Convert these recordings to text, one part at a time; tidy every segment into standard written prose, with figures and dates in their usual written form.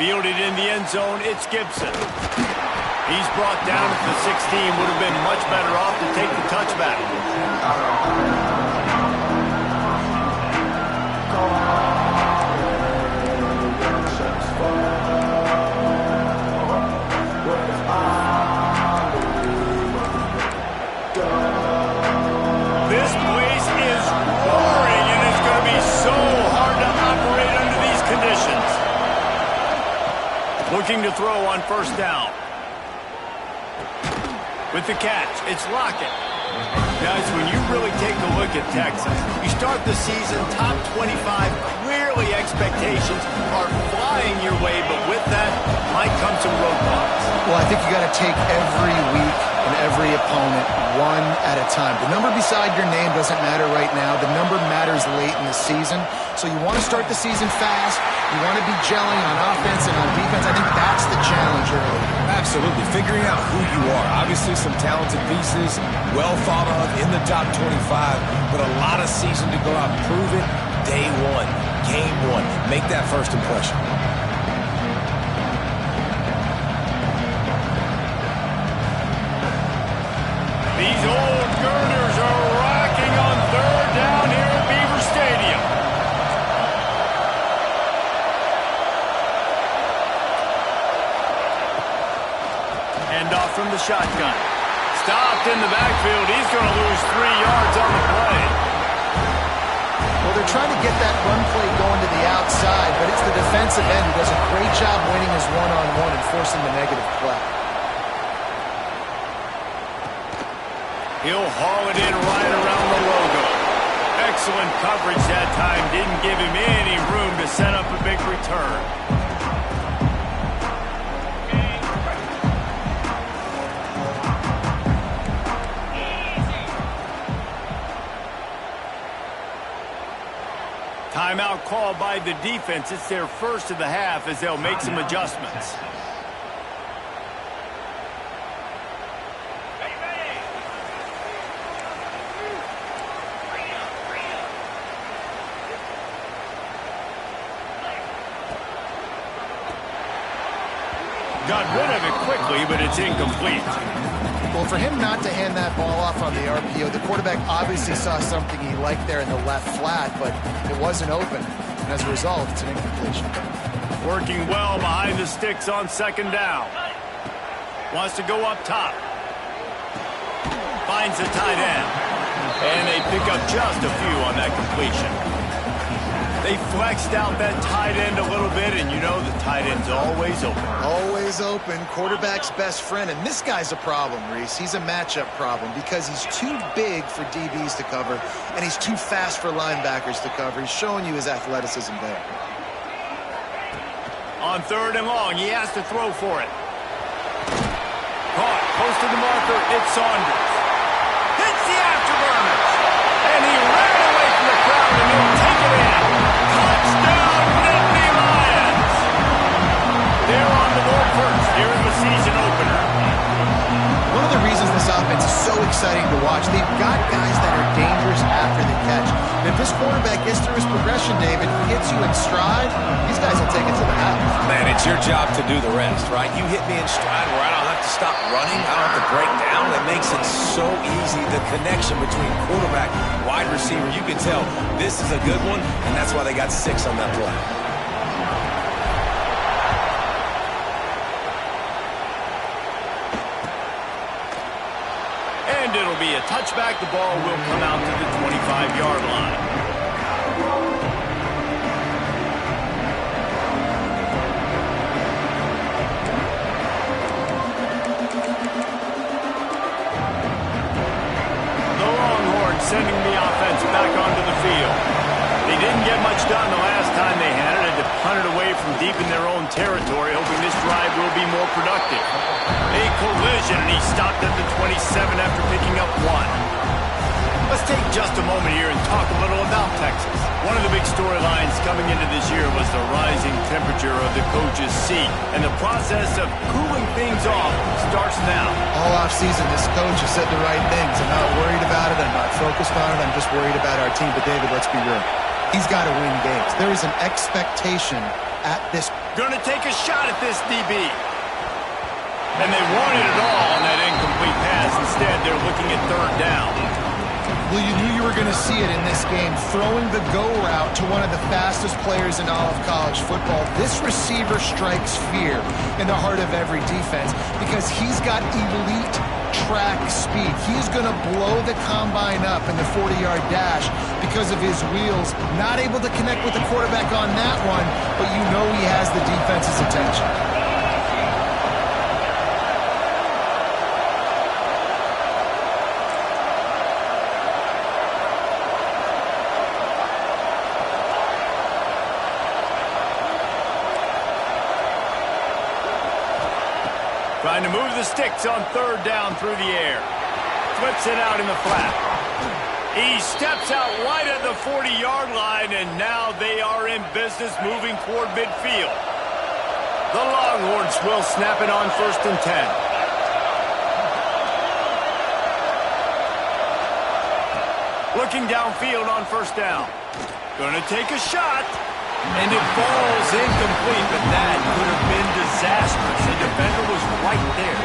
Fielded in the end zone, it's Gibson. He's brought down at the 16. Would have been much better off to take the touchback. This place is roaring, and it's going to be so hard to operate under these conditions. Looking to throw on first down. With the catch, it's Lockett. Guys, when you really take a look at Texas, you start the season top 25. Clearly expectations are flying your way, but with that might come some roadblocks. Well, I think you got to take every week and every opponent one at a time. The number beside your name doesn't matter right now. The number matters late in the season. So you want to start the season fast. You want to be gelling on offense and on defense. I think that's the challenge early. Absolutely. Figuring out who you are. Obviously some talented pieces, well thought of in the top 25, but a lot of season to go out and prove it. Day one, game one. Make that first impression. These old girders are rocking on third down here at Beaver Stadium. Handoff from the shotgun. Stopped in the backfield. He's going to lose 3 yards on the play. Well, they're trying to get that run play going to the outside, but it's the defensive end who does a great job winning his one-on-one and forcing the negative play. He'll haul it in right around the logo. Excellent coverage that time. Didn't give him any room to set up a big return. Timeout called by the defense. It's their first of the half as they'll make some adjustments. Got rid of it quickly, but it's incomplete. Well, for him not to hand that ball off on the RPO, the quarterback obviously saw something he liked there in the left flat, but it wasn't open. And as a result, it's an incompletion. Working well behind the sticks on second down. Wants to go up top. Finds the tight end. And they pick up just a few on that completion. They flexed out that tight end a little bit, and you know the tight end's always open. Always open, quarterback's best friend. And this guy's a problem, Reese. He's a matchup problem because he's too big for DBs to cover, and he's too fast for linebackers to cover. He's showing you his athleticism there. On third and long, he has to throw for it. Caught, close to the marker, it's Saunders. Hits the afterburners, and he ran away from the crowd, and he'll take it in. Touchdown, Nittany Lions! They're on the board first here in the season opener. One of the reasons this offense is so exciting to watch, they've got guys that are dangerous after the catch. And if this quarterback gets through his progression, David, gets you in stride, these guys will take it to the house. Man, it's your job to do the rest, right? You hit me in stride where I don't have to stop running. I don't have to break down. It makes it so easy, the connection between quarterback, wide receiver. You can tell this is a good one, and that's why they got 6 on that play. And it'll be a touchback. The ball will come out to the 25-yard line. The Longhorns sending the offense back onto the field. They didn't get much done the last time they had it. Had to punt it away from deep in their own territory, hoping this drive will be more productive. A collision, and he stopped at the 27 after picking up 1. Let's take just a moment here and talk a little about Texas. One of the big storylines coming into this year was the rising temperature of the coach's seat, and the process of cooling things off starts now. All offseason, this coach has said the right things. I'm not worried about it. I'm not focused on it. I'm just worried about our team. But, David, let's be real. He's got to win games. There is an expectation at this Going to take a shot at this DB. And they wanted it all on that incomplete pass. Instead, they're looking at third down. Well, you knew you were going to see it in this game. Throwing the go route to one of the fastest players in all of college football. This receiver strikes fear in the heart of every defense because he's got elite track speed. He's going to blow the combine up in the 40-yard dash because of his wheels. Not able to connect with the quarterback on that one, but you know he has the defense's attention. Trying to move the sticks on third down through the air. Flips it out in the flat. He steps out right at the 40-yard line, and now they are in business moving toward midfield. The Longhorns will snap it on 1st and 10. Looking downfield on 1st down. Going to take a shot. And it falls incomplete, but that could have been disastrous. The defender was right there.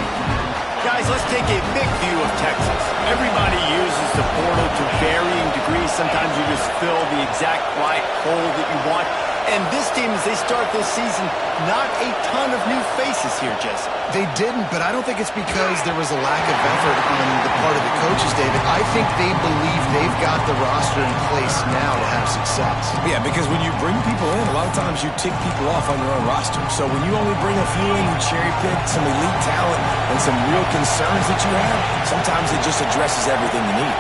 Guys, let's take a big view of Texas. Everybody uses the portal to varying degrees. Sometimes you just fill the exact right hole that you want. And this team, as they start this season, not a ton of new faces here, Jesse. They didn't, but I don't think it's because there was a lack of effort on the part of the coaches, David. I think they believe they've got the roster in place now to have success. Yeah, because when you bring people in, a lot of times you tick people off on your own roster. So when you only bring a few in, you cherry pick some elite talent and some real concerns that you have, sometimes it just addresses everything you need.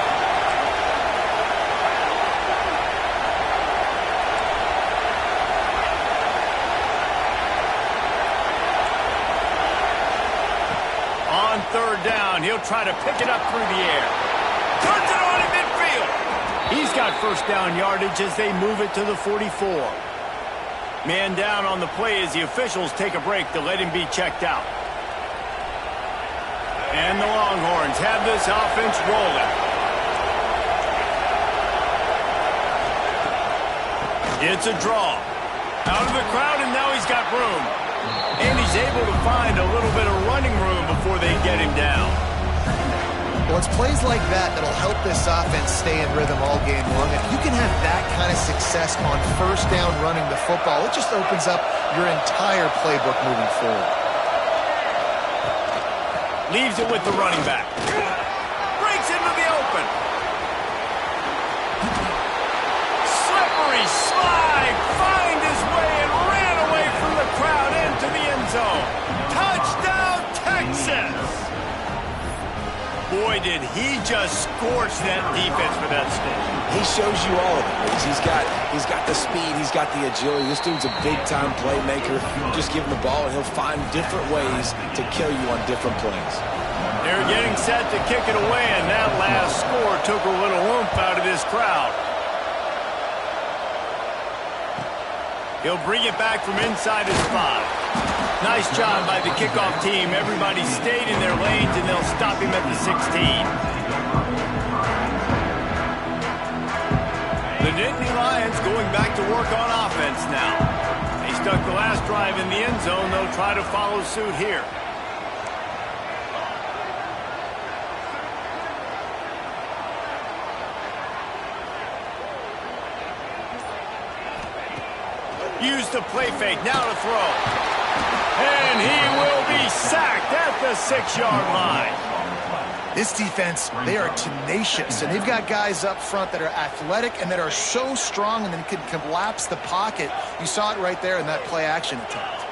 Third down, he'll try to pick it up through the air. Turns it on in midfield. He's got 1st down yardage as they move it to the 44. Man down on the play as the officials take a break to let him be checked out. And the Longhorns have this offense rolling. It's a draw. Out of the crowd, and now he's got room. And he's able to find a little bit of running room before they get him down. Well, it's plays like that that'll help this offense stay in rhythm all game long. If you can have that kind of success on 1st down running the football, it just opens up your entire playbook moving forward. Leaves it with the running back. Breaks into the open. Slippery slide. Find his way and ran away from the crowd into the end zone. Touchdown, Texas! Boy, did he just scorch that defense for that score. He shows you all of it. He's got the speed. He's got the agility. This dude's a big-time playmaker. You just give him the ball, and he'll find different ways to kill you on different plays. They're getting set to kick it away, and that last score took a little oomph out of this crowd. He'll bring it back from inside his 5. Nice job by the kickoff team. Everybody stayed in their lanes, and they'll stop him at the 16. The Nittany Lions going back to work on offense now. They stuck the last drive in the end zone. They'll try to follow suit here. Use the play fake, now to throw. And he will be sacked at the 6-yard line. This defense, they are tenacious, and they've got guys up front that are athletic and that are so strong and then can collapse the pocket. You saw it right there in that play-action attempt.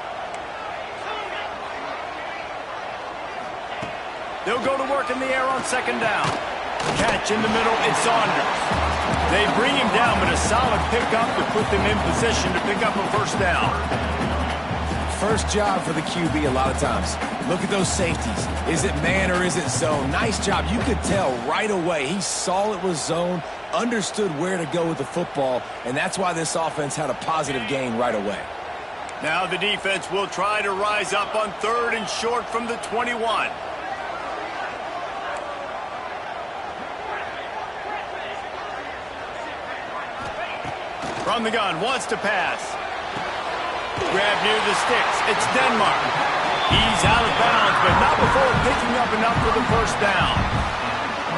They'll go to work in the air on 2nd down. Catch in the middle, it's Saunders. They bring him down, but a solid pickup to put them in position to pick up a 1st down. First job for the QB a lot of times. Look at those safeties. Is it man or is it zone? Nice job. You could tell right away. He saw it was zone, understood where to go with the football, and that's why this offense had a positive gain right away. Now the defense will try to rise up on 3rd and short from the 21. From the gun, wants to pass. Grab near the sticks. It's Denmark. He's out of bounds, but not before picking up enough for the first down.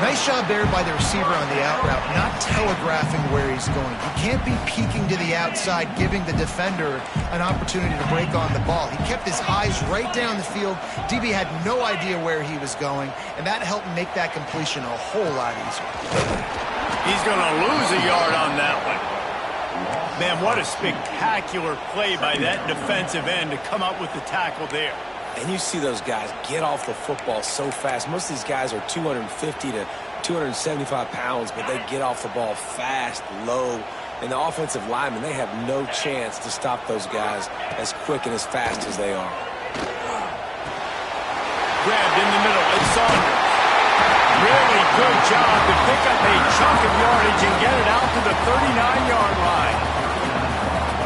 Nice job there by the receiver on the out route, not telegraphing where he's going. He can't be peeking to the outside, giving the defender an opportunity to break on the ball. He kept his eyes right down the field. DB had no idea where he was going, and that helped make that completion a whole lot easier. He's going to lose a yard on that one. Man, what a spectacular play by that defensive end to come up with the tackle there. And you see those guys get off the football so fast. Most of these guys are 250 to 275 pounds, but they get off the ball fast, low. And the offensive linemen, they have no chance to stop those guys as quick and as fast as they are. Grabbed in the middle. It's Saunders. Really good job to pick up a chunk of yardage and get it out to the 39-yard line.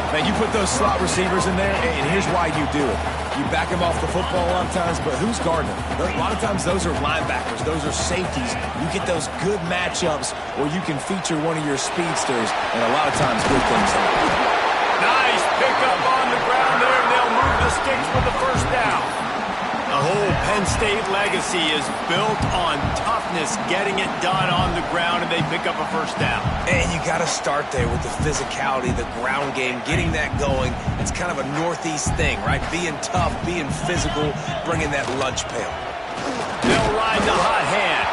Man, you put those slot receivers in there, and here's why you do it. You back them off the football a lot of times, but who's guarding them? A lot of times those are linebackers. Those are safeties. You get those good matchups where you can feature one of your speedsters, and a lot of times good things happen. Nice pickup on the ground there. They'll move the sticks with the first down. The whole Penn State legacy is built on toughness, getting it done on the ground, and they pick up a first down. And you got to start there with the physicality, the ground game, getting that going. It's kind of a Northeast thing, right? Being tough, being physical, bringing that lunch pail. They'll ride the hot hand.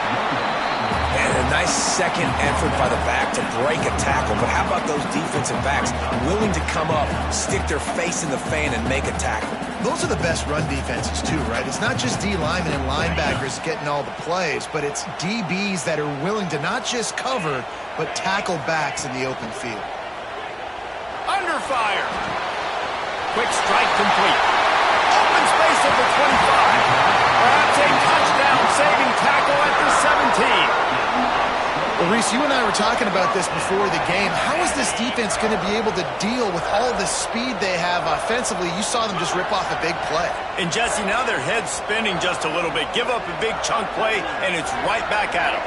And a nice second effort by the back to break a tackle. But how about those defensive backs willing to come up, stick their face in the fan, and make a tackle? Those are the best run defenses, too, right? It's not just D linemen and linebackers getting all the plays, but it's DBs that are willing to not just cover, but tackle backs in the open field. Under fire. Quick strike complete. Open space at the 25. Perhaps a touchdown-saving tackle at the 17. Well, Reese, you and I were talking about this before the game. How is this defense going to be able to deal with all the speed they have offensively? You saw them just rip off a big play. And, Jesse, now their head's spinning just a little bit. Give up a big chunk play, and it's right back at them.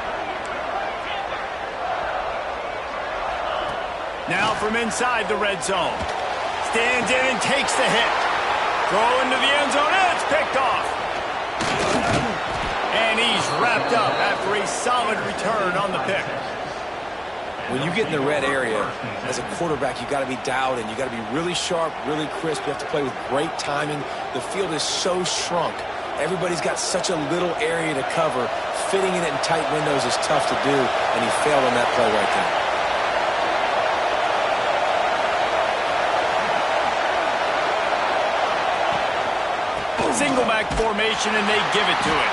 Now from inside the red zone. Stands in and takes the hit. Throw into the end zone, and it's picked off. And he's wrapped up after a solid return on the pick. When you get in the red area, as a quarterback, you got to be dialed in. You got to be really sharp, really crisp. You have to play with great timing. The field is so shrunk. Everybody's got such a little area to cover. Fitting it in tight windows is tough to do, and he failed on that play right there. Single back formation, and they give it to it.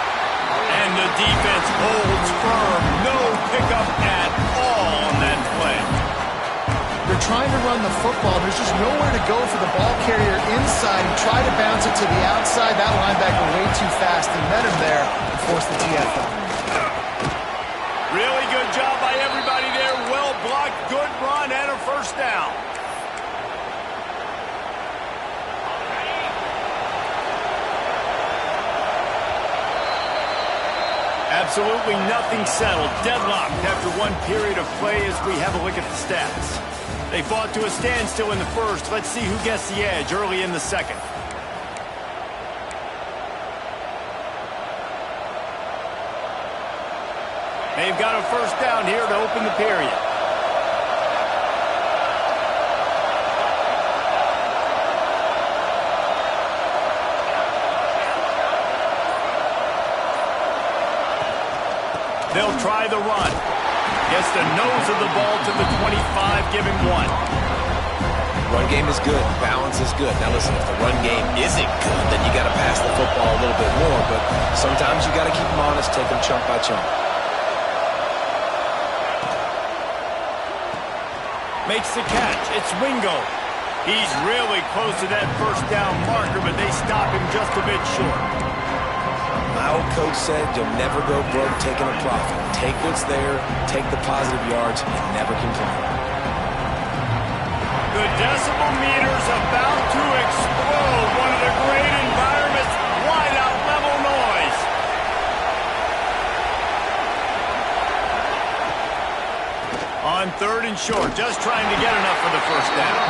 And the defense holds firm. No pickup at all on that play. They're trying to run the football. There's just nowhere to go for the ball carrier inside. He tried to bounce it to the outside. That linebacker way too fast. He met him there and forced the TFL. Really good job by everybody there. Well blocked, good run, and a first down. Absolutely nothing settled. Deadlocked after one period of play as we have a look at the stats. They fought to a standstill in the first. Let's see who gets the edge early in the second. They've got a first down here to open the period. They'll try the run. Gets the nose of the ball to the 25, give him one. Run game is good. Balance is good. Now listen, if the run game isn't good, then you got to pass the football a little bit more. But sometimes you got to keep them honest, take them chunk by chunk. Makes the catch. It's Wingo. He's really close to that first down marker, but they stop him just a bit short. My old coach said you'll never go broke taking a profit. Take what's there, take the positive yards, and never complain. The decibel meter's about to explode. One of the great environments, wide out level noise. On On 3rd and short, just trying to get enough for the first down.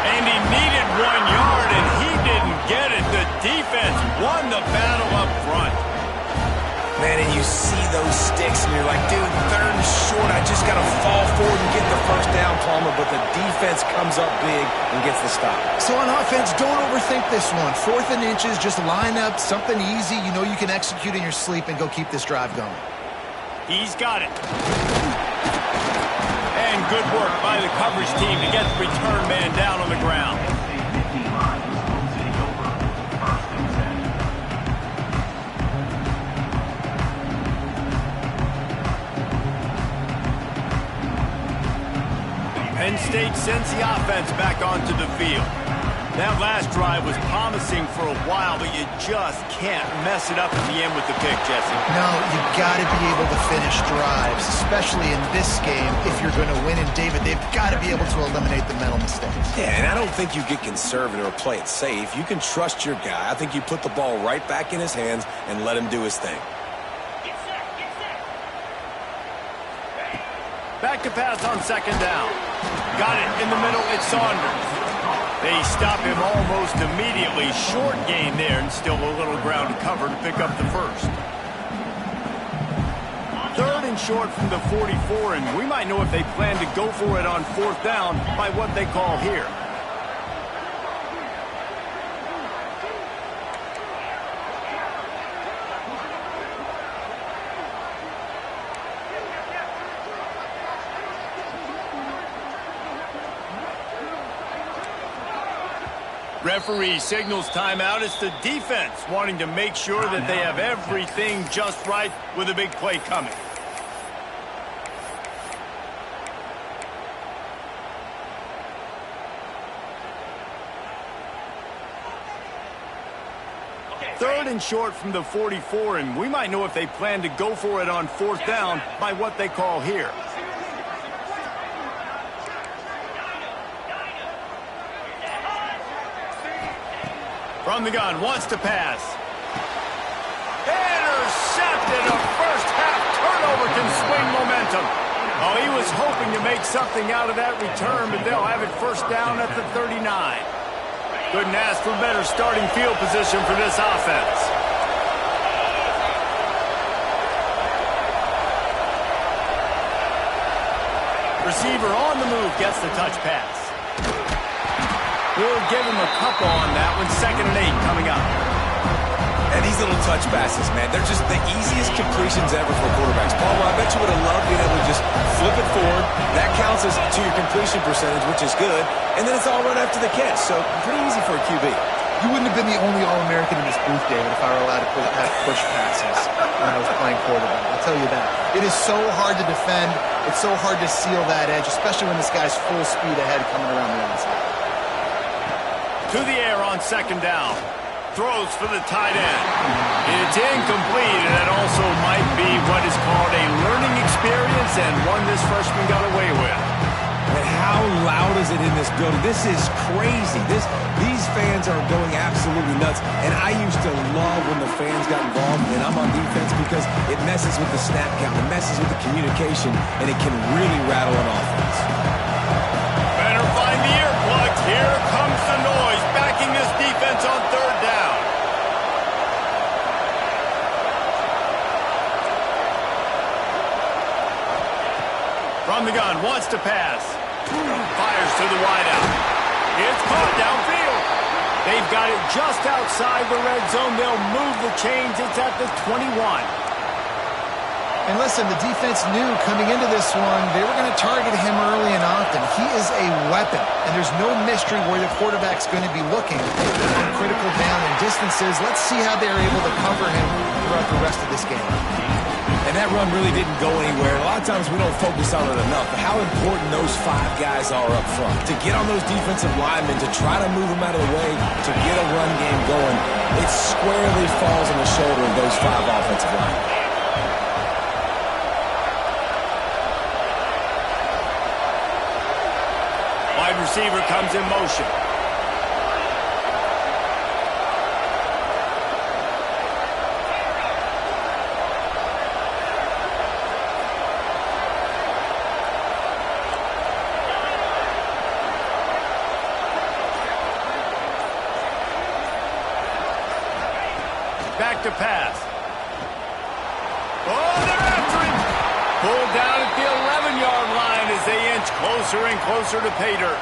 And he needed 1 yard, and he didn't get it. The defense won the battle up front. Man, and you see those sticks, and you're like, dude, 3rd and short, I just got to fall forward and get the first down, Palmer, but the defense comes up big and gets the stop. So on offense, don't overthink this one. 4th and inches, just line up something easy you know you can execute in your sleep and go keep this drive going. He's got it. And good work by the coverage team to get the return man down on the ground. Penn State sends the offense back onto the field. That last drive was promising for a while, but you just can't mess it up at the end with the pick, Jesse. No, you got to be able to finish drives, especially in this game. If you're going to win, and David, they've got to be able to eliminate the mental mistakes. Yeah, and I don't think you get conservative or play it safe. You can trust your guy. I think you put the ball right back in his hands and let him do his thing. Back to pass on 2nd down. Got it in the middle. It's Saunders. They stop him almost immediately. Short gain there, and still a little ground to cover to pick up the first. 3rd and short from the 44, and we might know if they plan to go for it on 4th down by what they call here. Referee signals timeout. It's the defense wanting to make sure that they have everything just right with a big play coming. Third and short from the 44, and we might know if they plan to go for it on 4th down by what they call here. From the gun, wants to pass. Intercepted. A first-half turnover can swing momentum. Oh, he was hoping to make something out of that return, but they'll have it first down at the 39. Couldn't ask for better starting field position for this offense. Receiver on the move gets the touch pass. We'll give him a couple on that one. 2nd and 8 coming up. And these little touch passes, man, they're just the easiest completions ever for quarterbacks. Palmer, I bet you would have loved being able to just flip it forward. That counts as to your completion percentage, which is good. And then it's all right after the catch. So pretty easy for a QB. You wouldn't have been the only All-American in this booth, David, if I were allowed to push passes when I was playing quarterback. I'll tell you that. It is so hard to defend. It's so hard to seal that edge, especially when this guy's full speed ahead coming around the outside. To the air on 2nd down. Throws for the tight end. It's incomplete, and that also might be what is called a learning experience, and one this freshman got away with. And how loud is it in this building? This is crazy. These fans are going absolutely nuts. And I used to love when the fans got involved, and I'm on defense because it messes with the snap count, it messes with the communication, and it can really rattle an offense. Better find the earplugs. Here comes the noise, backing this defense on 3rd down. From the gun, wants to pass. Fires to the wideout. It's caught downfield. They've got it just outside the red zone. They'll move the chains. It's at the 21. And listen, the defense knew coming into this one, they were going to target him early and often. He is a weapon, and there's no mystery where the quarterback's going to be looking on critical down and distances. Let's see how they're able to cover him throughout the rest of this game. And that run really didn't go anywhere. A lot of times we don't focus on it enough, but how important those 5 guys are up front. To get on those defensive linemen, to try to move them out of the way, to get a run game going, it squarely falls on the shoulder of those 5 offensive linemen. Wide receiver comes in motion. back to pass. Oh, they're after him. Pulled down at the 11-yard line as they inch closer and closer to pay dirt.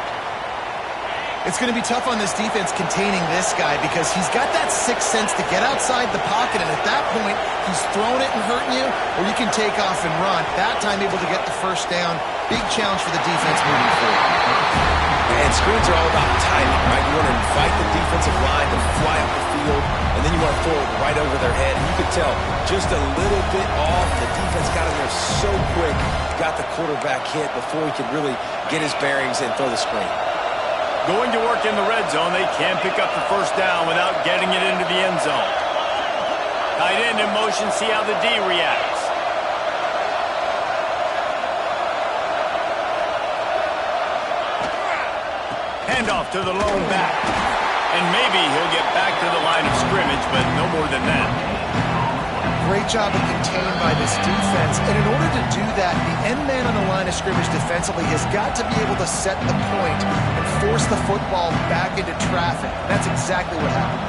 It's going to be tough on this defense containing this guy because he's got that sixth sense to get outside the pocket, and at that point, he's throwing it and hurting you, or you can take off and run. That time able to get the first down. Big challenge for the defense moving forward. And screens are all about timing, right? You want to invite the defensive line to fly up the field, and then you want to throw it right over their head. And you could tell just a little bit off. The defense got in there so quick, got the quarterback hit before he could really get his bearings and throw the screen. Going to work in the red zone, they can't pick up the first down without getting it into the end zone. Tight end in motion, see how the D reacts. Handoff to the lone back. And maybe he'll get back to the line of scrimmage, but no more than that. Great job of contained by this defense. And in order to do that, the end man on the line of scrimmage defensively has got to be able to set the point and force the football back into traffic. That's exactly what happened.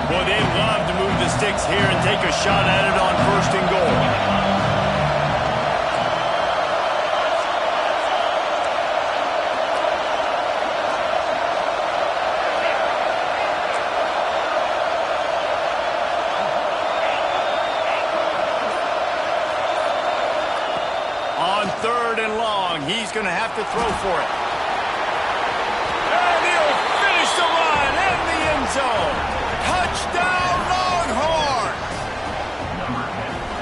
Boy, they love to move the sticks here and take a shot at it on first and goal. He's going to have to throw for it. And he'll finish the line in the end zone. Touchdown, Longhorns!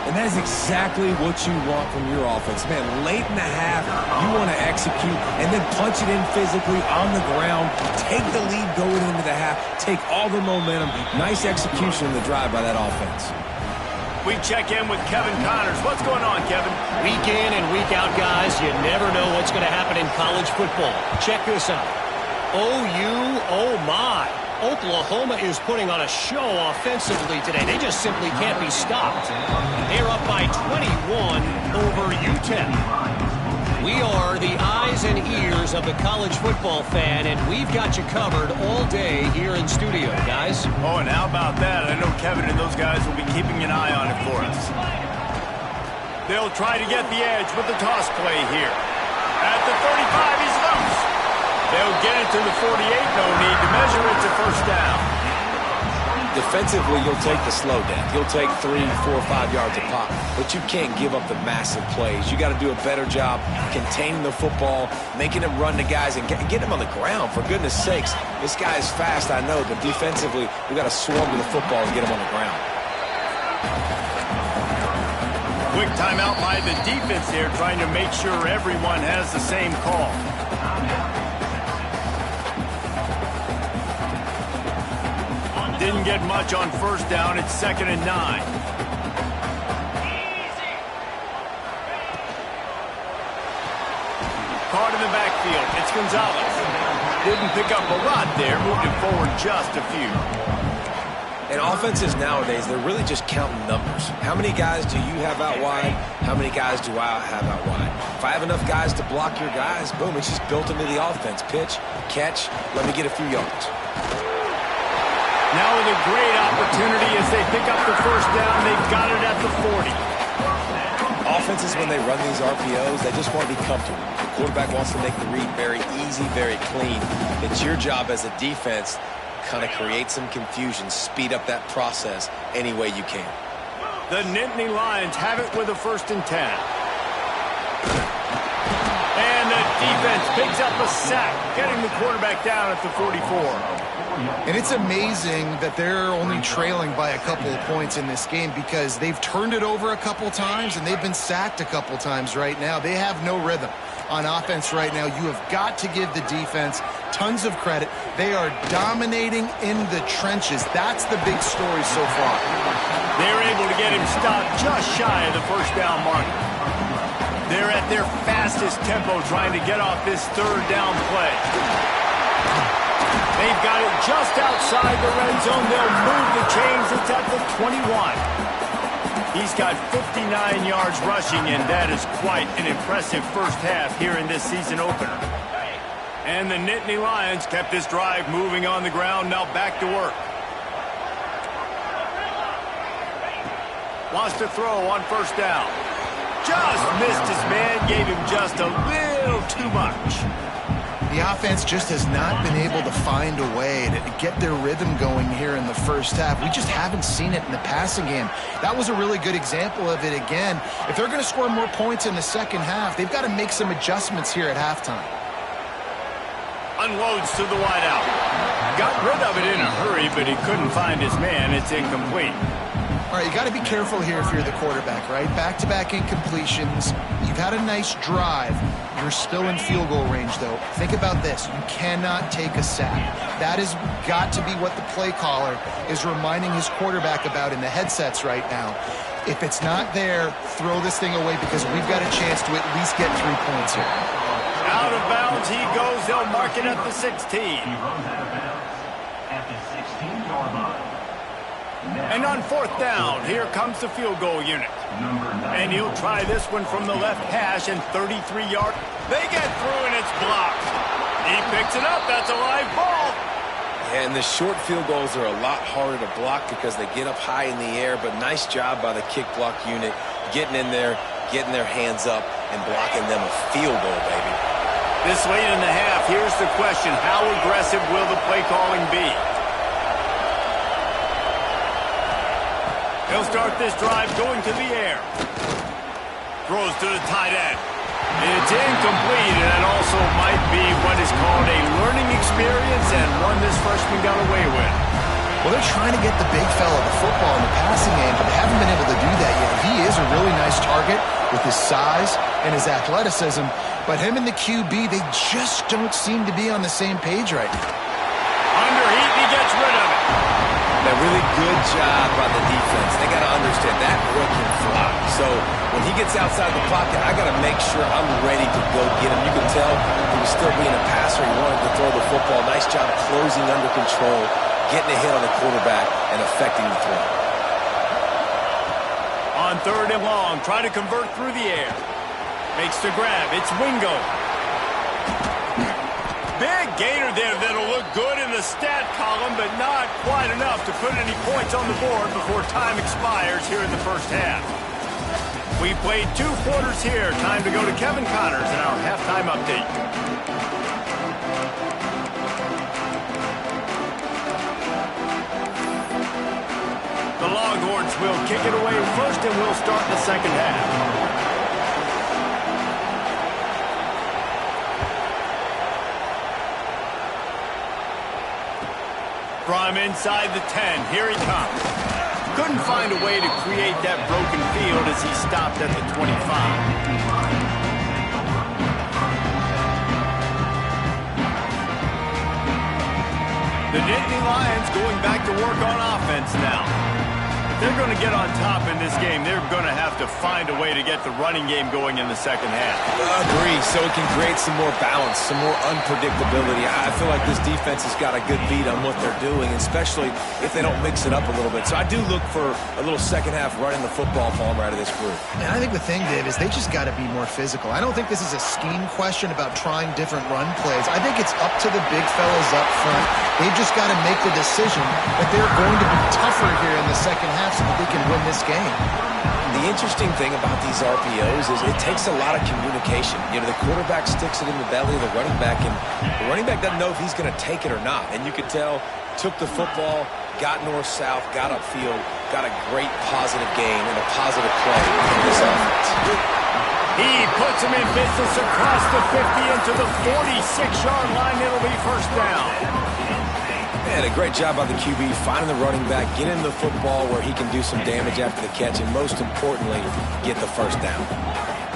And that is exactly what you want from your offense. Man, late in the half, you want to execute and then punch it in physically on the ground. Take the lead going into the half. Take all the momentum. Nice execution in the drive by that offense. We check in with Kevin Connors. What's going on, Kevin? Week in and week out, guys, you never know what's going to happen in college football. Check this out. OU, oh my. Oklahoma is putting on a show offensively today. They just simply can't be stopped. They're up by 21 over UTEP. We are the eyes and ears of the college football fan, and we've got you covered all day here in studio, guys. Oh, and how about that? I know Kevin and those guys will be keeping an eye on it for us. They'll try to get the edge with the toss play here. At the 35, he's loose. They'll get it to the 48, no need to measure it to first down. Defensively, you'll take the slow down. You'll take 3, 4, 5 yards a pop, but you can't give up the massive plays. You got to do a better job containing the football, making him run to guys, and get him on the ground. For goodness sakes, this guy is fast, I know, but defensively, we got to swarm to the football and get him on the ground. Quick timeout by the defense here, trying to make sure everyone has the same call. Didn't get much on first down. It's 2nd and 9. Caught in the backfield. It's Gonzalez. Didn't pick up a lot there. Moved it forward just a few. And offenses nowadays, they're really just counting numbers. How many guys do you have out wide? How many guys do I have out wide? If I have enough guys to block your guys, boom, it's just built into the offense. Pitch, catch, let me get a few yards. Now with a great opportunity as they pick up the first down. They've got it at the 40. Offenses, when they run these RPOs, they just want to be comfortable. The quarterback wants to make the read very easy, very clean. It's your job as a defense kind of create some confusion, speed up that process any way you can. The Nittany Lions have it with a 1st and 10. And the defense picks up a sack, getting the quarterback down at the 44. And it's amazing that they're only trailing by a couple of points in this game because they've turned it over a couple times and they've been sacked a couple times right now. They have no rhythm on offense right now. You have got to give the defense tons of credit. They are dominating in the trenches. That's the big story so far. They're able to get him stopped just shy of the first down mark. They're at their fastest tempo trying to get off this 3rd down play. They've got it just outside the red zone. They'll move the chains. It's at the 21. He's got 59 yards rushing, and that is quite an impressive first half here in this season opener. And the Nittany Lions kept this drive moving on the ground, now back to work. Wants to throw on first down. Just missed his man, gave him just a little too much. The offense just has not been able to find a way to get their rhythm going here in the first half. We just haven't seen it in the passing game. That was a really good example of it again. If they're going to score more points in the second half, they've got to make some adjustments here at halftime. Unloads to the wideout. Got rid of it in a hurry, but he couldn't find his man. It's incomplete. All right, you got to be careful here if you're the quarterback, right? Back-to-back incompletions. You've had a nice drive. You're still in field goal range, though. Think about this. You cannot take a sack. That has got to be what the play caller is reminding his quarterback about in the headsets right now. If it's not there, throw this thing away because we've got a chance to at least get 3 points here. Out of bounds he goes. They'll mark it at the 16. And on fourth down, here comes the field goal unit. And he'll try this one from the left hash and 33 yards. They get through and it's blocked. He picks it up. That's a live ball. Yeah, and the short field goals are a lot harder to block because they get up high in the air, but nice job by the kick block unit getting in there, getting their hands up, and blocking them a field goal, baby. This late in the half, here's the question. How aggressive will the play calling be? He'll start this drive going to the air. Throws to the tight end. It's incomplete, and that also might be what is called a learning experience and one this freshman got away with. Well, they're trying to get the big fella the football in the passing game, but they haven't been able to do that yet. He is a really nice target with his size and his athleticism, but him and the QB, they just don't seem to be on the same page right now. Under heat, he gets rid of it. A really good job by the defense. They got to understand that boy can fly. So when he gets outside the pocket, I got to make sure I'm ready to go get him. You can tell he was still being a passer. He wanted to throw the football. Nice job closing under control, getting a hit on the quarterback, and affecting the throw. On third and long, trying to convert through the air. Makes the grab. It's Wingo. Big gainer there that'll look good in the stat column, but not quite enough to put any points on the board before time expires here in the first half. We played 2 quarters here. Time to go to Kevin Connors in our halftime update. The Longhorns will kick it away first, and we'll start the second half. From inside the 10, here he comes. Couldn't find a way to create that broken field as he stopped at the 25. The Nittany Lions going back to work on offense now. If they're going to get on top in this game, they're going to have to find a way to get the running game going in the second half. Agree, so it can create some more balance, some more unpredictability. I feel like this defense has got a good beat on what they're doing, especially if they don't mix it up a little bit. So I do look for a little second half running the football Palmer out of this group. And I think the thing, Dave, is they just got to be more physical. I don't think this is a scheme question about trying different run plays. I think it's up to the big fellas up front. They've just got to make the decision that they're going to be tougher here in the second half so that they can win this game. The interesting thing about these RPOs is it takes a lot of communication. You know, the quarterback sticks it in the belly of the running back, and the running back doesn't know if he's going to take it or not. And you could tell, took the football, got north-south, got upfield, got a great positive gain and a positive play in this offense. He puts him in business across the 50 into the 46-yard line. It'll be first down. And a great job by the QB finding the running back, getting the football where he can do some damage after the catch, and most importantly, get the first down.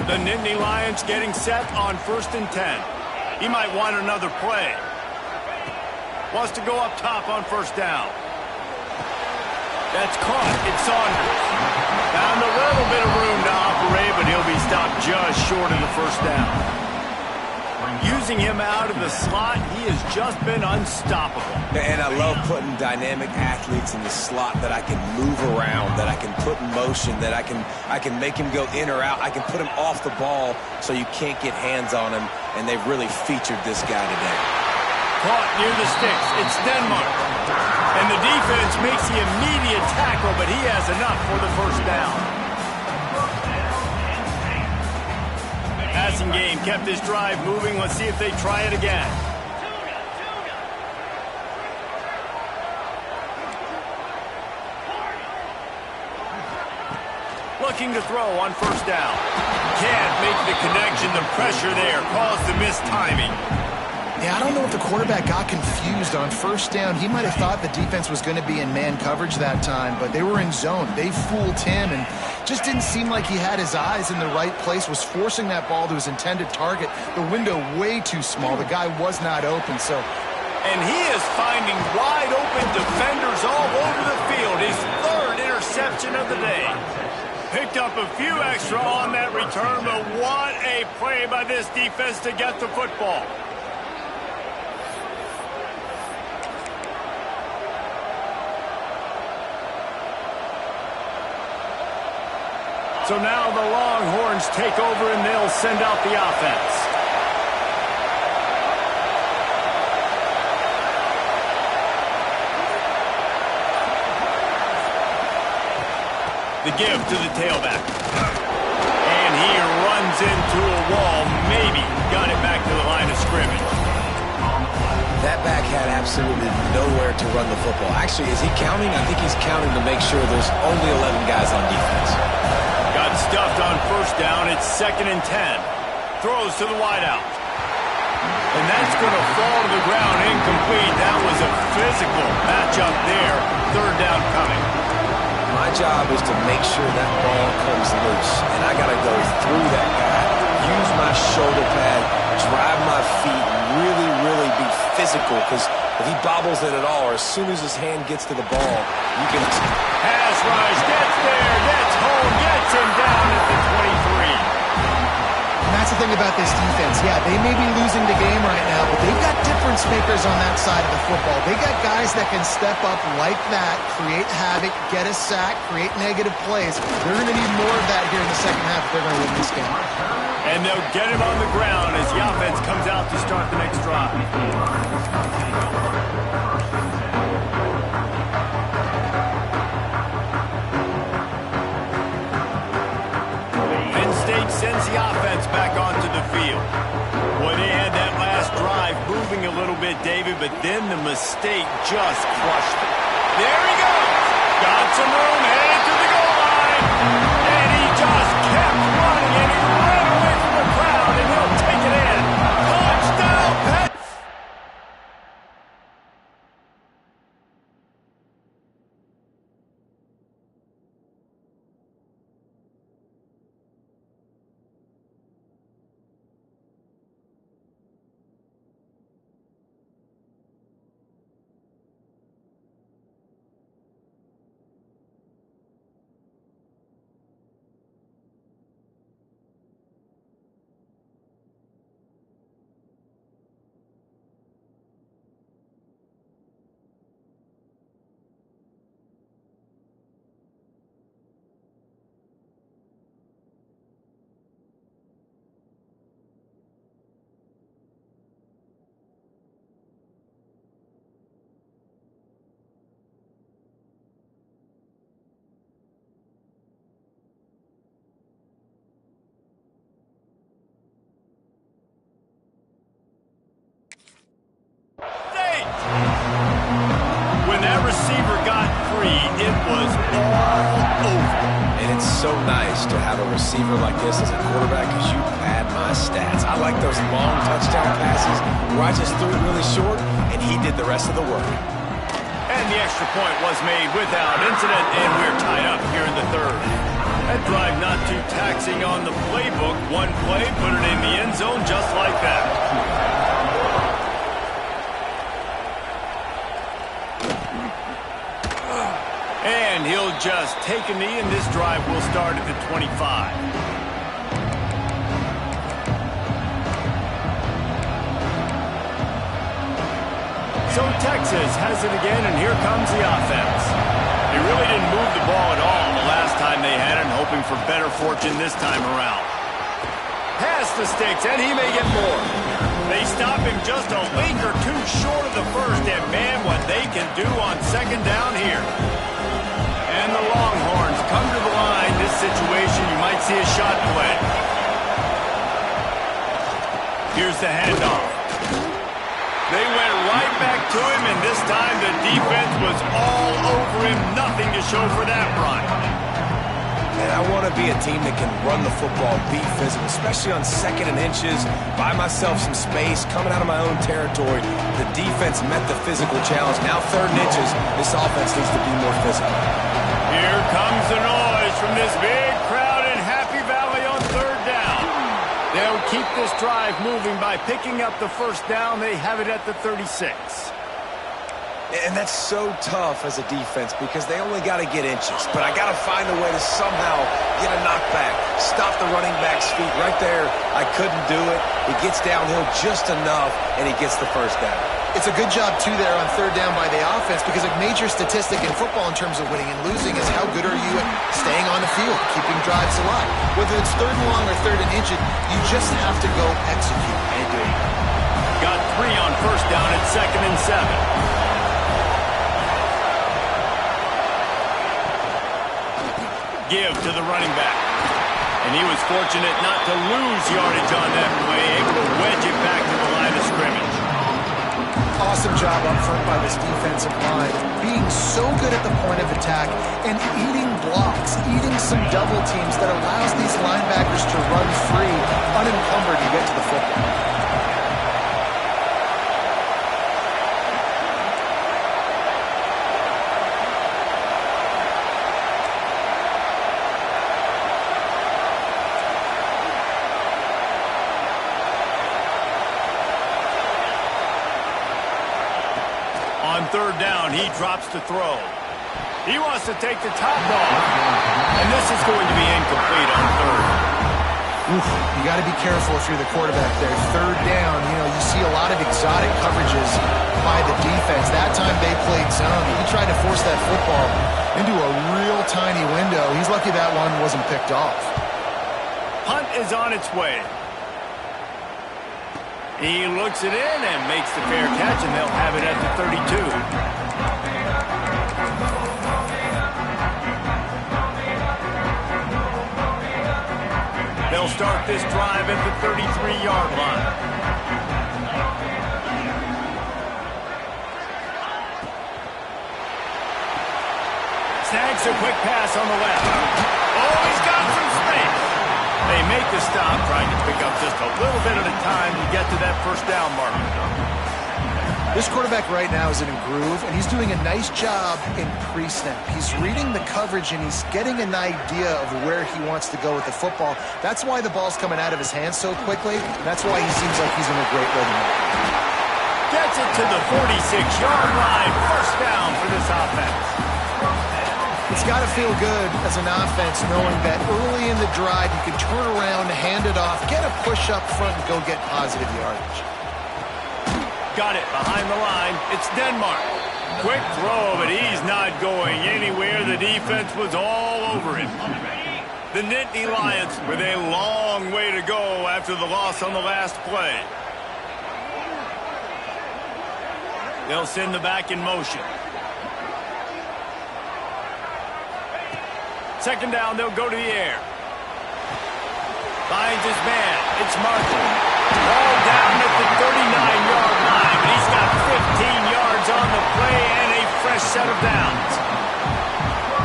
The Nittany Lions getting set on 1st and 10. He might want another play. Wants to go up top on first down. That's caught. It's Saunders. Found a little bit of room to operate, but he'll be stopped just short of the first down. Using him out of the slot, he has just been unstoppable. And I love putting dynamic athletes in the slot that I can move around, that I can put in motion, that I can make him go in or out. I can put him off the ball so you can't get hands on him, and they've really featured this guy today. Caught near the sticks. It's Denmark. And the defense makes the immediate tackle, but he has enough for the first down. Passing game kept this drive moving. Let's see if they try it again. Looking to throw on first down. Can't make the connection. The pressure there caused the missed timing. Yeah, I don't know if the quarterback got confused on first down. He might have thought the defense was going to be in man coverage that time, but they were in zone. They fooled him and just didn't seem like he had his eyes in the right place, was forcing that ball to his intended target. The window way too small. The guy was not open, so... And he is finding wide open defenders all over the field. His third interception of the day. Picked up a few extra on that return, but what a play by this defense to get the football. So now the Longhorns take over and they'll send out the offense. The give to the tailback. And he runs into a wall. Maybe got it back to the line of scrimmage. That back had absolutely nowhere to run the football. Actually, is he counting? I think he's counting to make sure there's only 11 guys on defense. Got stuffed on first down. It's 2nd and 10. Throws to the wideout. And that's going to fall to the ground incomplete. That was a physical matchup there. 3rd down coming. My job is to make sure that ball comes loose. And I got to go through that guy, use my shoulder pad, drive my feet, really be physical. Because if he bobbles it at all, or as soon as his hand gets to the ball, you can... Pass rush, gets there, gets home, gets him down at the 23. And that's the thing about this defense. Yeah, they may be losing the game right now, but they've got difference makers on that side of the football. They got guys that can step up like that, create havoc, get a sack, create negative plays. They're going to need more of that here in the second half if they're going to win this game. And they'll get him on the ground as the offense comes out to start the next drive. Penn State sends the offense back onto the field. Boy, they had that last drive moving a little bit, David, but then the mistake just crushed it. There he goes. Got some room, headed to the goal line. And he just kept running, and he ran away from the crowd, and he'll take it in. Touchdown, Penn. When that receiver got free, it was all over. And it's so nice to have a receiver like this as a quarterback because you pad my stats. I like those long touchdown passes where I just threw it really short and he did the rest of the work. And the extra point was made without incident, and we're tied up here in the 3rd. That drive not too taxing on the playbook. One play, put it in the end zone just like that. And he'll just take a knee, and this drive will start at the 25. So Texas has it again, and here comes the offense. They really didn't move the ball at all the last time they had it, hoping for better fortune this time around. Past the sticks, and he may get more. They stop him just a link or two short of the first, and man, what they can do on second down here. And the Longhorns come to the line. This situation, you might see a shot play. Here's the handoff. They went right back to him, and this time the defense was all over him. Nothing to show for that run. And I want to be a team that can run the football, be physical, especially on second and inches, buy myself some space, coming out of my own territory. The defense met the physical challenge. Now third and inches, this offense needs to be more physical. Here comes the noise from this big crowd in Happy Valley on third down. They'll keep this drive moving by picking up the first down. They have it at the 36. And that's so tough as a defense because they only got to get inches. But I got to find a way to somehow get a knockback, stop the running back's feet right there. I couldn't do it. He gets downhill just enough, and he gets the first down. It's a good job, too, there on third down by the offense because a major statistic in football in terms of winning and losing is how good are you at staying on the field, keeping drives alive. Whether it's third and long or third and inches, you just have to go execute. Got 3 on first down at 2nd and 7. Give to the running back. And he was fortunate not to lose yardage on that play, able to wedge it back to the line of scrimmage. Awesome job up front by this defensive line, being so good at the point of attack and eating blocks, eating some double teams that allows these linebackers to run free, unencumbered to get to the football. On third down, he drops to throw. He wants to take the top off. And this is going to be incomplete on third. Oof, you got to be careful if you're the quarterback there. Third down, you see a lot of exotic coverages by the defense. That time they played zone. He tried to force that football into a real tiny window. He's lucky that one wasn't picked off. Punt is on its way. He looks it in and makes the fair catch, and they'll have it at the 32. They'll start this drive at the 33-yard line. Snags a quick pass on the left. Oh, he's got some space. They make the stop, trying to pick up just a little bit at a time to get to that first down marker. This quarterback right now is in a groove, and he's doing a nice job in pre-snap. He's reading the coverage, and he's getting an idea of where he wants to go with the football. That's why the ball's coming out of his hands so quickly. That's why he seems like he's in a great rhythm. Gets it to the 46-yard line. First down for this offense. It's got to feel good as an offense knowing that early in the drive you can turn around, hand it off, get a push up front, and go get positive yardage. Got it behind the line. It's Denmark. Quick throw, but he's not going anywhere. The defense was all over him. The Nittany Lions with a long way to go after the loss on the last play. They'll send the back in motion. Second down, they'll go to the air. Finds his man. It's Martin. Ball down at the 39-yard line, but he's got 15 yards on the play and a fresh set of downs.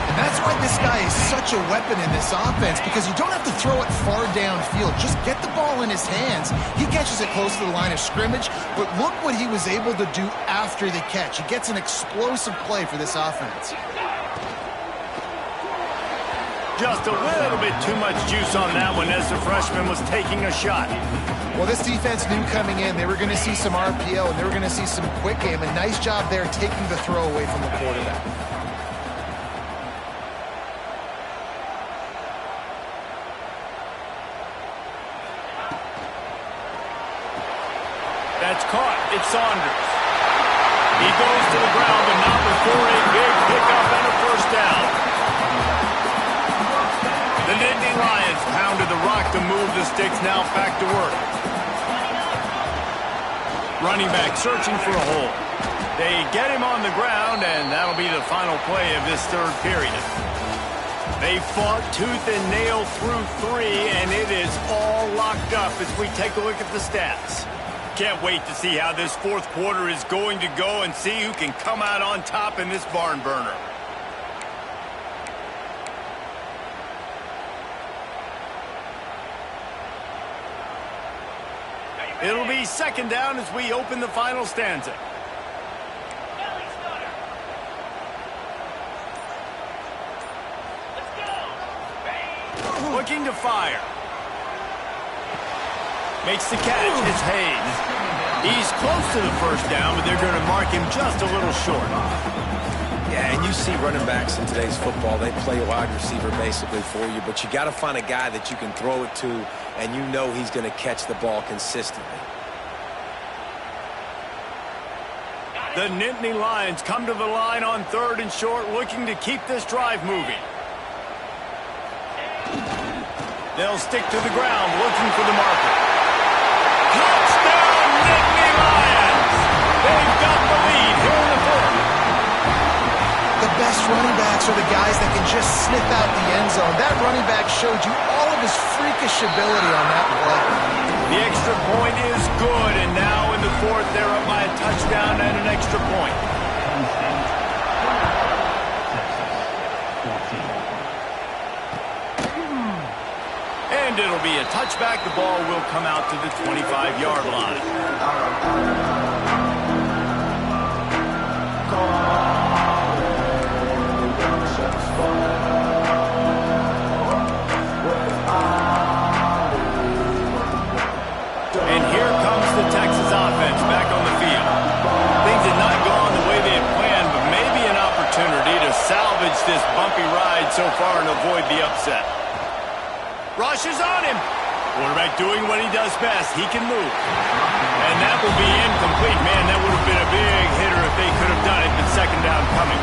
And that's why this guy is such a weapon in this offense, because you don't have to throw it far downfield. Just get the ball in his hands. He catches it close to the line of scrimmage, but look what he was able to do after the catch. He gets an explosive play for this offense. Just a little bit too much juice on that one as the freshman was taking a shot. Well, this defense knew coming in they were going to see some RPO and they were going to see some quick game. A nice job there taking the throw away from the quarterback. That's caught. It's Saunders. He goes to the ground, but not before a big pickup and a first down. The Nittany Lions pounded the rock to move the sticks, now back to work. Running back searching for a hole. They get him on the ground, and that'll be the final play of this third period. They fought tooth and nail through 3, and it is all locked up as we take a look at the stats. Can't wait to see how this fourth quarter is going to go and see who can come out on top in this barn burner. It'll be second down as we open the final stanza. Looking to fire. Makes the catch. It's Hayes. He's close to the first down, but they're going to mark him just a little short. Yeah, and you see running backs in today's football, they play wide receiver basically for you, but you got to find a guy that you can throw it to, and you know he's going to catch the ball consistently. The Nittany Lions come to the line on 3rd and short, looking to keep this drive moving. They'll stick to the ground, looking for the marker. Touchdown, Nittany Lions! They've got the lead here in the fourth. The best running backs are the guys that can just sniff out the end zone. That running back showed you all of his freakish ability on that play. The extra point is good, and now in the fourth, they're up by a touchdown and an extra point. And it'll be a touchback. The ball will come out to the 25-yard line. And here comes the Texas offense back on the field. Things had not gone the way they had planned, but maybe an opportunity to salvage this bumpy ride so far and avoid the upset. Rush is on him. Quarterback doing what he does best. He can move. And that will be incomplete. Man, that would have been a big hitter if they could have done it, but second down coming.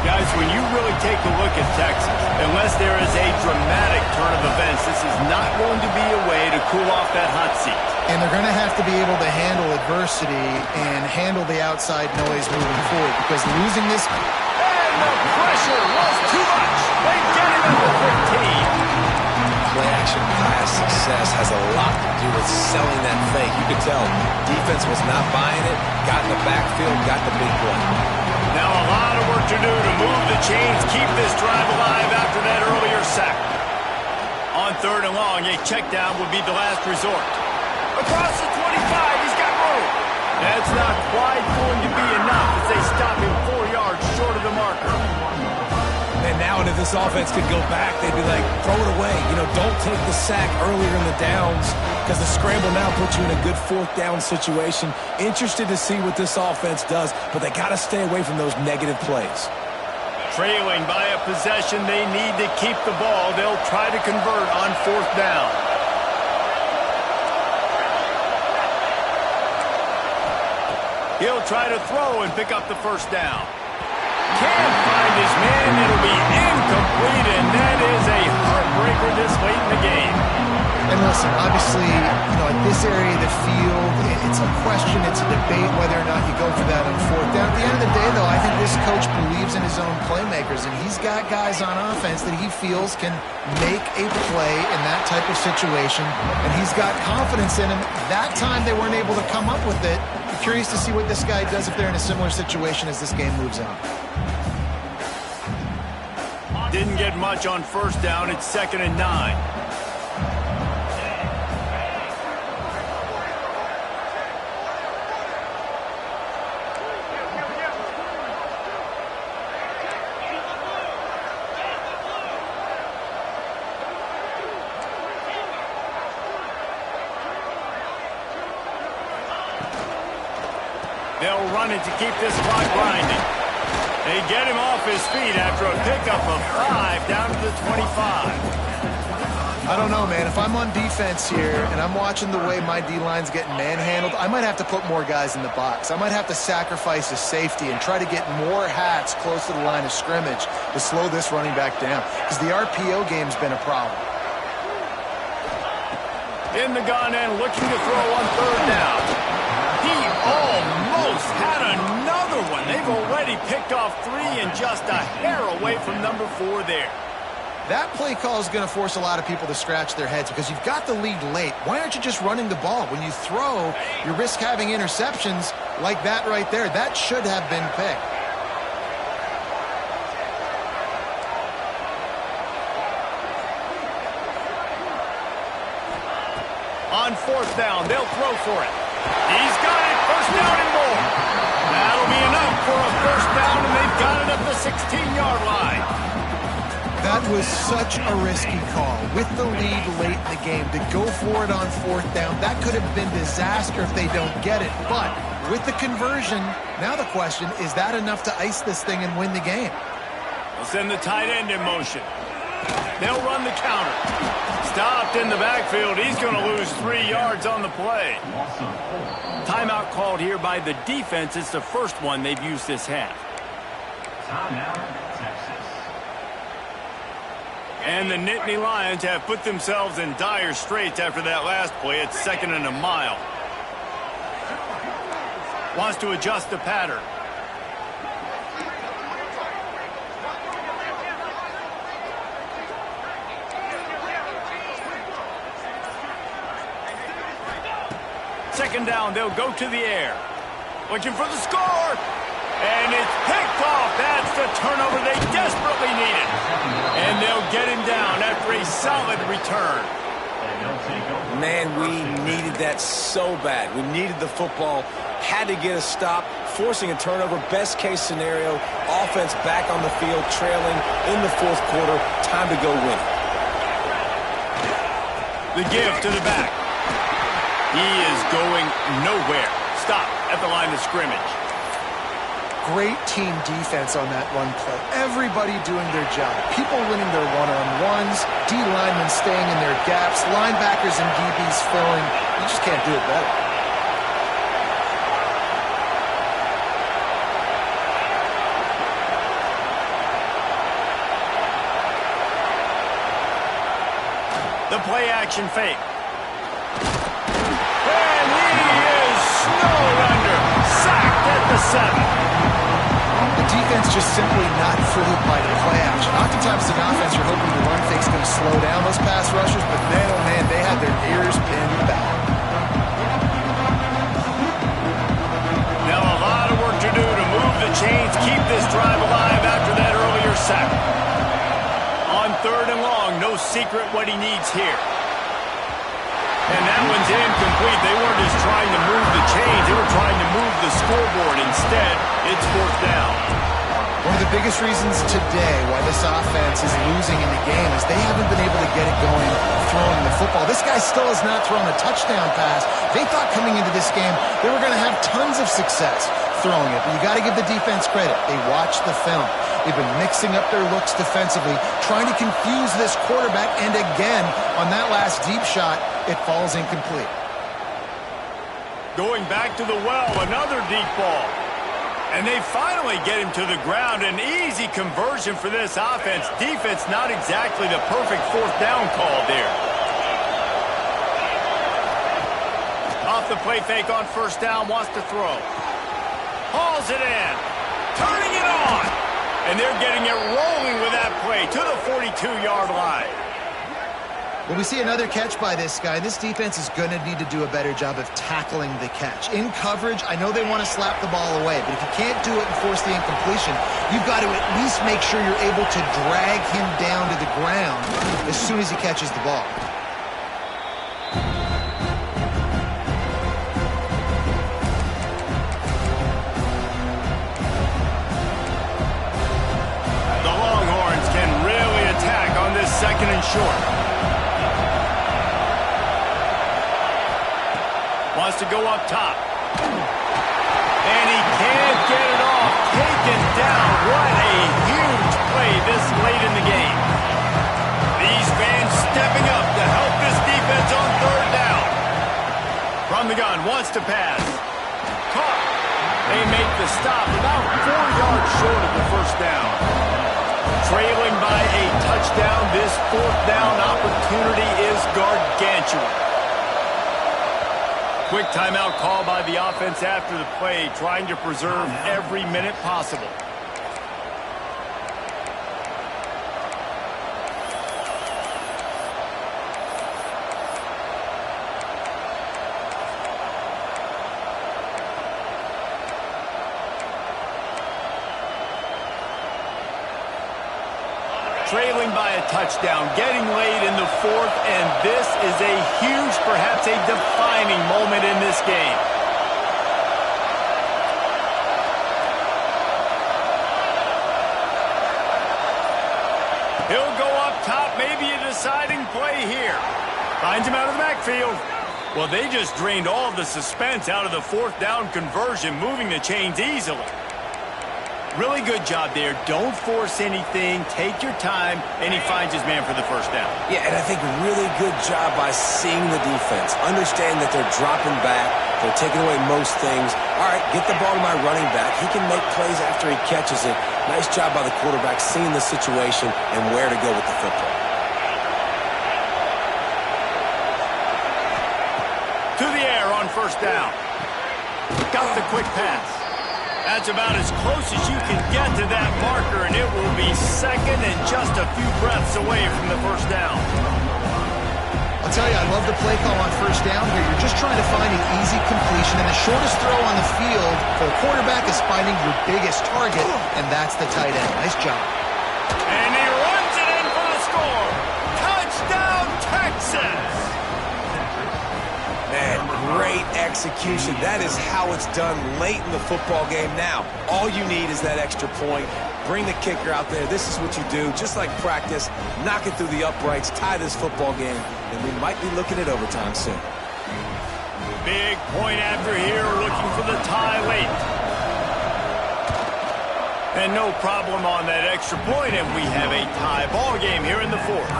Guys, when you really take a look at Texas, unless there is a dramatic turn of events, this is not going to be a way to cool off that hot seat. And they're going to have to be able to handle adversity and handle the outside noise moving forward, because losing this... And the pressure was too much. They get him at the 15. Play-action pass success has a lot to do with selling that fake. You could tell defense was not buying it, got in the backfield, got the big play. Now a lot of work to do to move the chains, keep this drive alive after that earlier sack. On 3rd and long, a check down would be the last resort. Across the 25, he's got room. That's not quite going to be enough as they stop him 4 yards short of the marker. And now if this offense could go back, they'd be like, throw it away. You know, don't take the sack earlier in the downs, because the scramble now puts you in a good 4th down situation. Interested to see what this offense does, but they got to stay away from those negative plays. Trailing by a possession, they need to keep the ball. They'll try to convert on 4th down. He'll try to throw and pick up the first down. Can't find his man. It'll be incomplete, and that is a heartbreaker this late in the game. And listen, obviously, you know, at this area of the field, it's a question, it's a debate whether or not you go for that on 4th down. At the end of the day, though, I think this coach believes in his own playmakers, and he's got guys on offense that he feels can make a play in that type of situation, and he's got confidence in him. That time they weren't able to come up with it. I'm curious to see what this guy does if they're in a similar situation as this game moves on. Didn't get much on 1st down. It's 2nd and 9. They'll run it to keep this clock grinding. They get him off his feet after a pickup of 5 down to the 25. I don't know, man. If I'm on defense here and I'm watching the way my D-line's getting manhandled, I might have to put more guys in the box. I might have to sacrifice a safety and try to get more hats close to the line of scrimmage to slow this running back down, because the RPO game's been a problem. In the gun and looking to throw on third down. He almost had another one. They've already picked off 3 and just a hair away from number 4 there. That play call is going to force a lot of people to scratch their heads because you've got the lead late. Why aren't you just running the ball? When you throw, you risk having interceptions like that right there. That should have been picked. On fourth down, they'll throw for it. He's got it. First down and more. That'll be enough for a first down, and they've got it at the 16-yard line. That was such a risky call. With the lead late in the game, to go for it on fourth down, that could have been disaster if they don't get it. But with the conversion, now the question, is that enough to ice this thing and win the game? They'll send the tight end in motion. They'll run the counter. Stopped in the backfield. He's going to lose 3 yards on the play. Timeout called here by the defense. It's the first one they've used this half. And the Nittany Lions have put themselves in dire straits after that last play. It's 2nd and a mile. Wants to adjust the pattern. Second down, they'll go to the air. Looking for the score. And it's picked off. That's the turnover they desperately needed. And they'll get him down after a solid return. Man, we needed that so bad. We needed the football. Had to get a stop. Forcing a turnover. Best case scenario. Offense back on the field, trailing in the fourth quarter. Time to go win. The give to the back. He is going nowhere. Stop at the line of scrimmage. Great team defense on that run play. Everybody doing their job. People winning their one-on-ones, D linemen staying in their gaps, linebackers and DBs filling. You just can't do it better. The play action fake. And he is snowed under. Sacked at the 7. The defense just simply not fooled by the play action. Oftentimes, the offense, you're hoping the run fake's going to slow down those pass rushers, but man, oh man, they had their ears pinned back. Now a lot of work to do to move the chains, keep this drive alive after that earlier sack. On 3rd and long, no secret what he needs here. And that one's incomplete. They weren't just trying to move the chains. They were trying to move the scoreboard. Instead, it's 4th down. One of the biggest reasons today why this offense is losing in the game is they haven't been able to get it going throwing the football. This guy still has not thrown a touchdown pass. They thought coming into this game they were going to have tons of success throwing it. But you got to give the defense credit. They watched the film. They've been mixing up their looks defensively, trying to confuse this quarterback. And again, on that last deep shot, it falls incomplete. Going back to the well, another deep ball. And they finally get him to the ground. An easy conversion for this offense. Defense not exactly the perfect 4th down call there. Off the play fake on 1st down, wants to throw. Hauls it in. Turning it on. And they're getting it rolling with that play to the 42-yard line. Well, we see another catch by this guy. This defense is going to need to do a better job of tackling the catch. In coverage, I know they want to slap the ball away, but if you can't do it and force the incompletion, you've got to at least make sure you're able to drag him down to the ground as soon as he catches the ball. The Longhorns can really attack on this 2nd and short. Wants to go up top. And he can't get it off. Taken down. What a huge play this late in the game. These fans stepping up to From the gun, wants to pass. Caught. They make the stop about 4 yards short of the first down. Trailing by a touchdown, this fourth down opportunity is gargantuan. Quick timeout call by the offense after the play, trying to preserve every minute possible. Trailing by a touchdown, getting late in the fourth, and this is a huge, perhaps a defining moment in this game. He'll go up top, maybe a deciding play here. Finds him out of the backfield. Well, they just drained all of the suspense out of the fourth down conversion, moving the chains easily. Really good job there. Don't force anything. Take your time, and he finds his man for the first down. Yeah, and I think really good job by seeing the defense. Understand that they're dropping back. They're taking away most things. All right, get the ball to my running back. He can make plays after he catches it. Nice job by the quarterback seeing the situation and where to go with the football. To the air on first down. Got the quick pass. That's about as close as you can get to that marker, and it will be second and just a few breaths away from the first down. I'll tell you, I love the play call on first down here. You're just trying to find an easy completion, and the shortest throw on the field for the quarterback is finding your biggest target, and that's the tight end. Nice job. And he runs it in for the score. Touchdown, Texas! Man, great execution. That is how it's done late in the football game. Now, all you need is that extra point. Bring the kicker out there. This is what you do. Just like practice, knock it through the uprights, tie this football game, and we might be looking at overtime soon. Big point after here, looking for the tie late. And no problem on that extra point, and we have a tie ball game here in the fourth.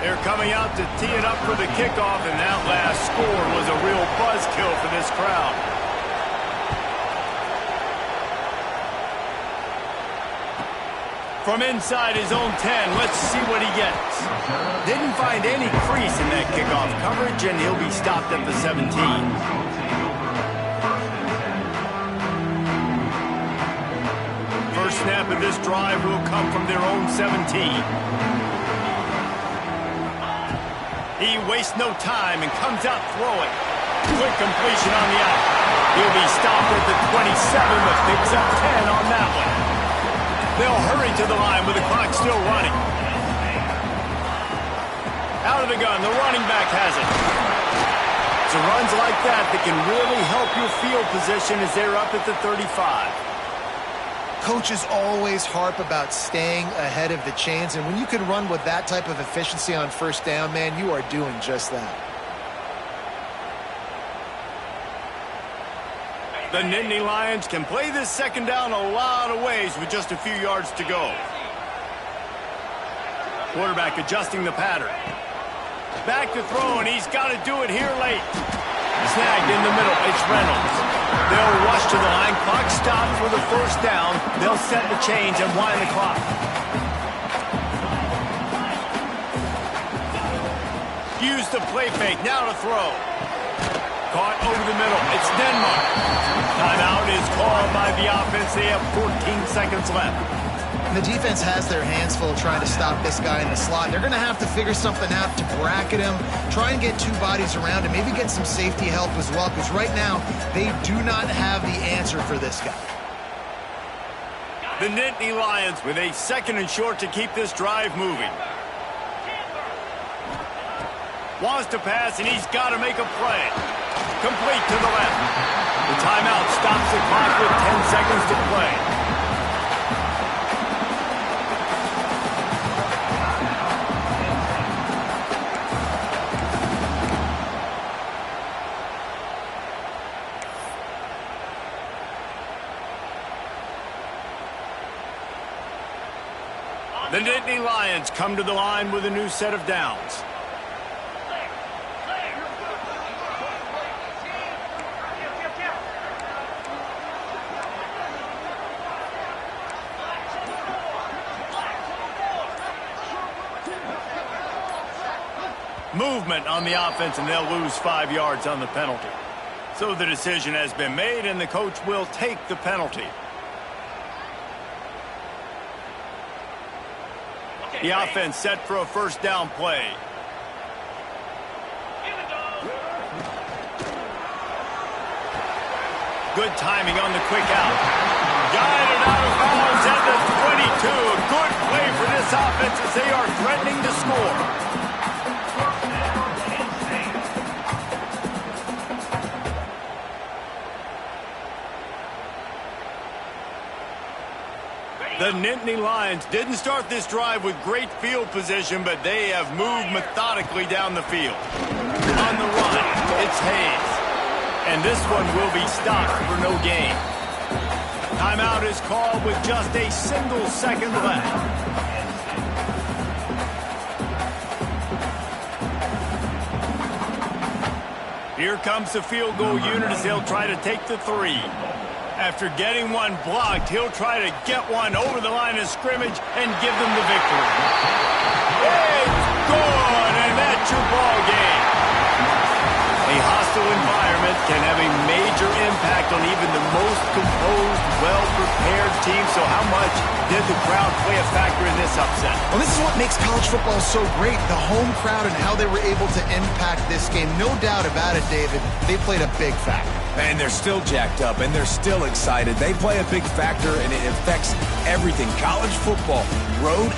They're coming out to tee it up for the kickoff, and that last score was a real buzzkill for this crowd. From inside his own 10, let's see what he gets. Didn't find any crease in that kickoff coverage, and he'll be stopped at the 17. First snap of this drive will come from their own 17. He wastes no time and comes out throwing. Quick completion on the out. He'll be stopped at the 27, but picks up 10 on that one. They'll hurry to the line with the clock still running. Out of the gun, the running back has it. It's runs like that that can really help your field position as they're up at the 35. Coaches always harp about staying ahead of the chains, and when you can run with that type of efficiency on first down, man, you are doing just that. The Nittany Lions can play this second down a lot of ways with just a few yards to go. Quarterback adjusting the pattern. Back to throw, and he's got to do it here late. Snagged in the middle. It's Reynolds. They'll rush to the line. Clock stopped for the first down. They'll set the chains and wind the clock. Use the play fake. Now to throw. Caught over the middle. It's Denmark. Timeout is called by the offense. They have 14 seconds left. And the defense has their hands full trying to stop this guy in the slot. They're going to have to figure something out to bracket him, try and get two bodies around him, maybe get some safety help as well, because right now they do not have the answer for this guy. The Nittany Lions with a second and short to keep this drive moving. Wants to pass, and he's got to make a play. Complete to the left. The timeout stops the clock with 10 seconds to play. The Nittany Lions come to the line with a new set of downs. Movement on the offense, and they'll lose 5 yards on the penalty. So the decision has been made, and the coach will take the penalty. The offense set for a first down play. Good timing on the quick out. Guided out of bounds at the 22. A good play for this offense as they are threatening to score. The Nittany Lions didn't start this drive with great field position, but they have moved methodically down the field. On the run, it's Hayes. And this one will be stopped for no gain. Timeout is called with just a single second left. Here comes the field goal unit as they'll try to take the 3. After getting one blocked, he'll try to get one over the line of scrimmage and give them the victory. It's good, and that's your ball game. A hostile environment can have a major impact on even the most composed, well-prepared team. So how much did the crowd play a factor in this upset? Well, this is what makes college football so great, the home crowd and how they were able to impact this game. No doubt about it, David, they played a big factor. And they're still jacked up, and they're still excited. They play a big factor, and it affects everything. College football, road